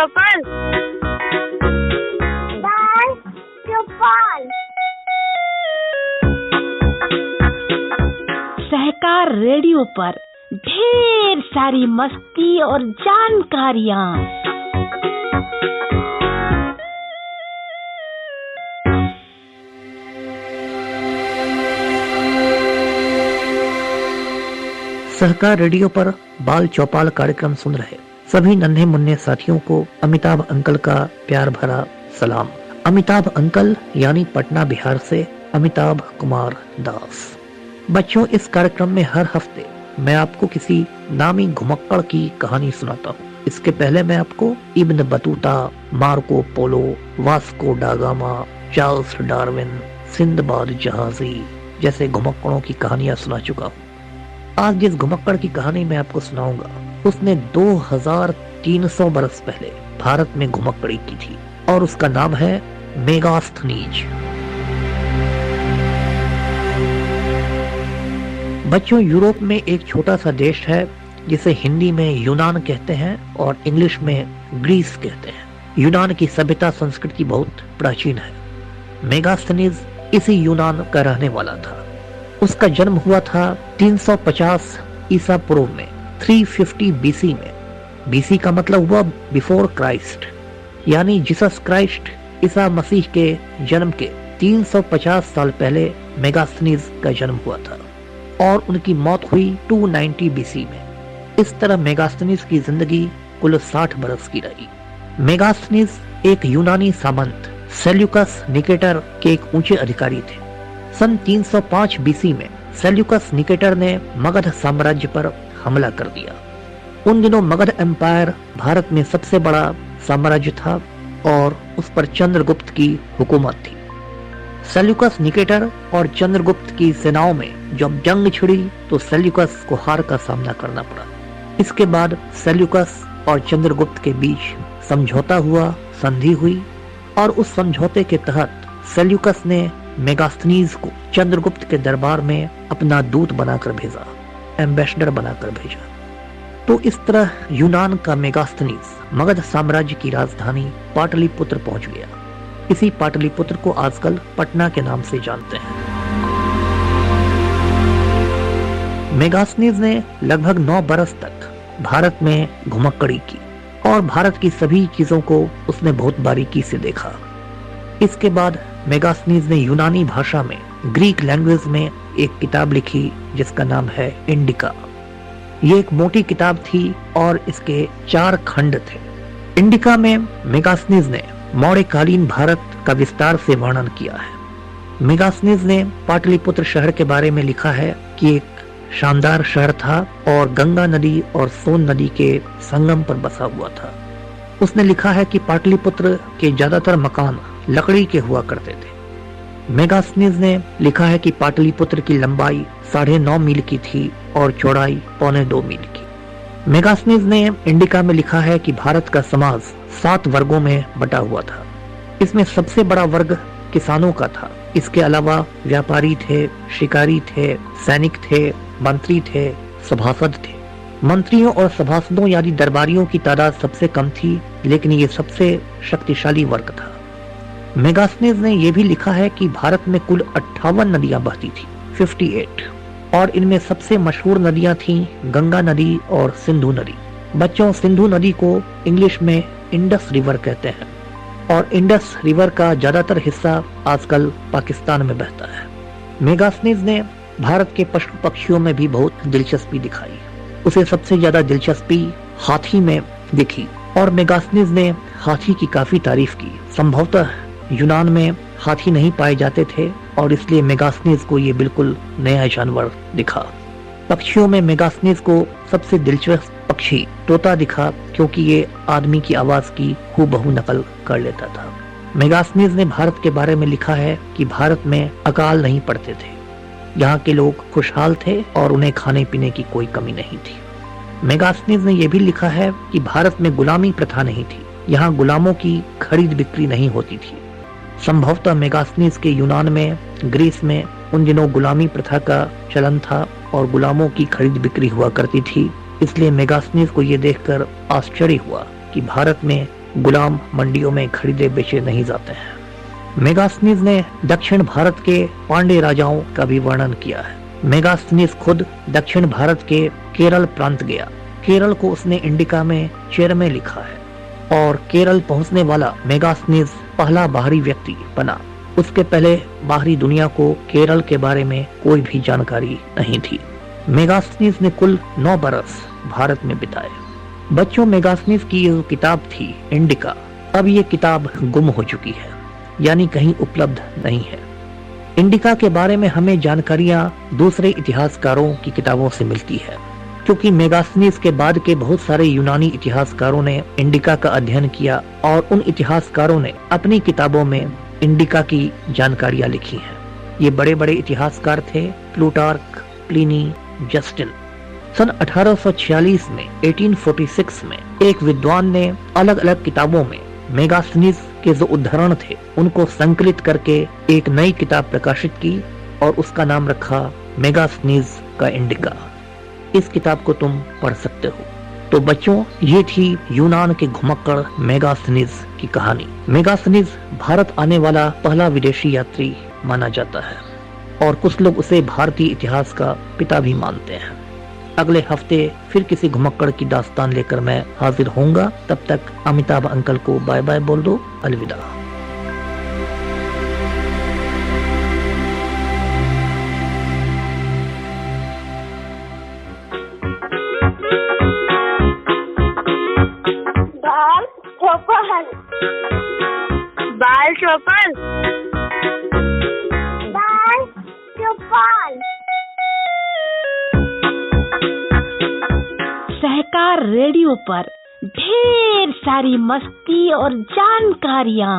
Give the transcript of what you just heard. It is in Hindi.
चौपल। दाल चौपल। सहकार रेडियो पर ढेर सारी मस्ती और जानकारियाँ। सहकार रेडियो पर बाल चौपाल कार्यक्रम सुन रहे सभी नन्हे मुन्ने साथियों को अमिताभ अंकल का प्यार भरा सलाम। अमिताभ अंकल यानी पटना बिहार से अमिताभ कुमार दास। बच्चों, इस कार्यक्रम में हर हफ्ते मैं आपको किसी नामी घुमक्कड़ की कहानी सुनाता हूँ। इसके पहले मैं आपको Ibn Battuta, Marco Polo, Vasco डा गामा, चार्ल्स डार्विन, सिंदबाद जहाजी जैसे घुमक्कड़ों की कहानियां सुना चुका हूँ। आज जिस घुमक्कड़ की कहानी मैं आपको सुनाऊंगा उसने 2300 बरस पहले भारत में घुमक्कड़ी की थी और उसका नाम है मेगास्थनीज। बच्चों, यूरोप में एक छोटा सा देश है जिसे हिंदी में यूनान कहते हैं और इंग्लिश में ग्रीस कहते हैं। यूनान की सभ्यता संस्कृति बहुत प्राचीन है। मेगास्थनीज इसी यूनान का रहने वाला था। उसका जन्म हुआ था 350 ईसा पूर्व में, 350 बीसी में। बीसी का मतलब हुआ बिफोर क्राइस्ट, यानी जीसस क्राइस्ट ईसा मसीह के जन्म के 350 साल पहले मेगास्थनीज का जन्म हुआ था और उनकी मौत हुई 290 बीसी में। इस तरह मेगास्थनीज की जिंदगी कुल 60 बरस की रही। मेगास्थनीज एक यूनानी सामंत सेल्यूकस निकेटर के एक ऊंचे अधिकारी थे। सन 305 बीसी में सेल्यूकस निकेटर ने मगध साम्राज्य पर हमला कर दिया। उन दिनों मगध एम्पायर भारत में सबसे बड़ा साम्राज्य था और उस पर चंद्रगुप्त की हुकूमत थी। सेल्यूकस निकेटर और चंद्रगुप्त की सेनाओं में जब जंग छिड़ी तो सेल्यूकस को हार का सामना करना पड़ा। इसके बाद सेल्यूकस और चंद्रगुप्त के बीच समझौता हुआ, संधि हुई और उस समझौते के तहत सेल्यूकस ने मेगास्थनीज को चंद्रगुप्त के दरबार में अपना दूत बनाकर भेजा, एम्बेसडर बनाकर भेजा। तो इस तरह यूनान का मेगास्थनीज मगध साम्राज्य की राजधानी पाटलिपुत्र पहुंच गया। इसी पाटलिपुत्र को आजकल पटना के नाम से जानते हैं। मेगास्थनीज ने लगभग 9 बरस तक भारत में घुमक्कड़ी की और भारत की सभी चीजों को उसने बहुत बारीकी से देखा। इसके बाद मेगास्थनीज ने यूनानी भाषा में, ग्रीक लैंग्वेज में एक किताब लिखी जिसका नाम है इंडिका। ये एक मोटी किताब थी और इसके 4 खंड थे। इंडिका में मेगास्थनीज ने मौर्यकालीन भारत का विस्तार से वर्णन किया है। मेगास्थनीज ने पाटलिपुत्र शहर के बारे में लिखा है कि एक शानदार शहर था और गंगा नदी और सोन नदी के संगम पर बसा हुआ था। उसने लिखा है कि पाटलिपुत्र के ज्यादातर मकान लकड़ी के हुआ करते थे। मेगास्थनीज ने लिखा है कि पाटलिपुत्र की लंबाई 9.5 मील की थी और चौड़ाई 1.25 मील की। मेगास्थनीज ने इंडिका में लिखा है कि भारत का समाज 7 वर्गों में बटा हुआ था। इसमें सबसे बड़ा वर्ग किसानों का था। इसके अलावा व्यापारी थे, शिकारी थे, सैनिक थे, मंत्री थे, सभासद थे। मंत्रियों और सभासदों यानी दरबारियों की तादाद सबसे कम थी, लेकिन ये सबसे शक्तिशाली वर्ग था। मेगास्थनीज ने यह भी लिखा है कि भारत में कुल 58 नदियां बहती थी, 58, और इनमें सबसे मशहूर नदियां थीं गंगा नदी और सिंधु नदी। बच्चों, सिंधु नदी को इंग्लिश में इंडस रिवर कहते हैं और इंडस रिवर का ज्यादातर हिस्सा आजकल पाकिस्तान में बहता है। मेगास्थनीज ने भारत के पशु पक्षियों में भी बहुत दिलचस्पी दिखाई। उसे सबसे ज्यादा दिलचस्पी हाथी में दिखी और मेगास्थनीज ने हाथी की काफी तारीफ की। संभवतः यूनान में हाथी नहीं पाए जाते थे और इसलिए मेगास्थनीज को ये बिल्कुल नया जानवर दिखा। पक्षियों में मेगास्थनीज को सबसे दिलचस्प पक्षी तोता दिखा क्योंकि ये आदमी की आवाज की हूबहू नकल कर लेता था। मेगास्थनीज ने भारत के बारे में लिखा है कि भारत में अकाल नहीं पड़ते थे। यहाँ के लोग खुशहाल थे और उन्हें खाने पीने की कोई कमी नहीं थी। मेगास्थनीज ने यह भी लिखा है कि भारत में गुलामी प्रथा नहीं थी। यहाँ गुलामों की खरीद बिक्री नहीं होती थी। संभवतः मेगास्थनीज के यूनान में, ग्रीस में उन दिनों गुलामी प्रथा का चलन था और गुलामों की खरीद बिक्री हुआ करती थी। इसलिए मेगास्थनीज को यह देखकर आश्चर्य हुआ कि भारत में गुलाम मंडियों में खरीदे बेचे नहीं जाते हैं। मेगास्थनीज ने दक्षिण भारत के पांड्य राजाओं का भी वर्णन किया है। मेगास्थनीज खुद दक्षिण भारत के केरल प्रांत गया। केरल को उसने इंडिका में चेर में लिखा है और केरल पहुंचने वाला मेगास्थनीज पहला बाहरी व्यक्ति बना। उसके पहले बाहरी दुनिया को केरल के बारे में कोई भी जानकारी नहीं थी। मेगास्थनीज ने कुल 9 बरस भारत में बिताए। बच्चों, मेगास्थनीज की ये किताब थी इंडिका, अब ये किताब गुम हो चुकी है, यानी कहीं उपलब्ध नहीं है। इंडिका के बारे में हमें जानकारियां दूसरे इतिहासकारों की किताबों से मिलती है, क्योंकि मेगास्थनीज के बाद के बहुत सारे यूनानी इतिहासकारों ने इंडिका का अध्ययन किया और उन इतिहासकारों ने अपनी किताबों में इंडिका की जानकारियां लिखी हैं। ये बड़े बड़े इतिहासकार थे, प्लूटार्क, प्लिनी, जस्टिन। सन 1846 में 1846 में एक विद्वान ने अलग अलग किताबों में मेगास्थनीज के जो उद्धरण थे उनको संकलित करके एक नई किताब प्रकाशित की और उसका नाम रखा मेगास्थनीज का इंडिका। इस किताब को तुम पढ़ सकते हो। तो बच्चों, ये थी यूनान के घुमक्कड़ मेगास्थनीज की कहानी। मेगास्थनीज भारत आने वाला पहला विदेशी यात्री माना जाता है और कुछ लोग उसे भारतीय इतिहास का पिता भी मानते हैं। अगले हफ्ते फिर किसी घुमक्कड़ की दास्तान लेकर मैं हाजिर होऊंगा। तब तक अमिताभ अंकल को बाय बाय बोल दो। अलविदा। बाल चौपल, बाल चौपल, बाल चौपल। सहकार रेडियो पर ढेर सारी मस्ती और जानकारियाँ।